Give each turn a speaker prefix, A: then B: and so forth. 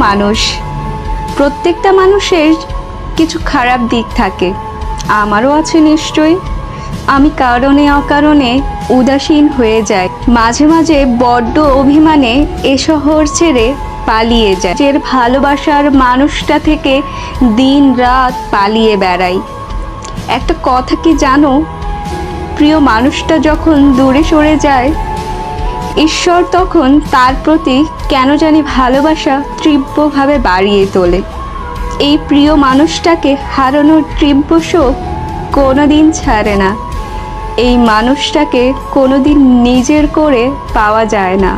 A: মানুষ, প্রত্যেকটা মানুষের কিছু খারাপ দিক থাকে, আমারও আছে নিশ্চয়ই। আমি কারণে অকারণে উদাসীন হয়ে যাই, মাঝে মাঝে বড্ড অভিমানে এ শহর ছেড়ে পালিয়ে যায়, যে ভালোবাসার মানুষটা থেকে দিন রাত পালিয়ে বেড়াই। একটা কথা কি জানো, প্রিয় মানুষটা যখন দূরে সরে যায়, ঈশ্বর তখন তার প্রতি কেন জানি ভালোবাসা তীব্রভাবে বাড়িয়ে তোলে। এই প্রিয় মানুষটাকে হারানোর তীব্র শোক কোনোদিন ছাড়ে না, এই মানুষটাকে কোনোদিন নিজের করে পাওয়া যায় না।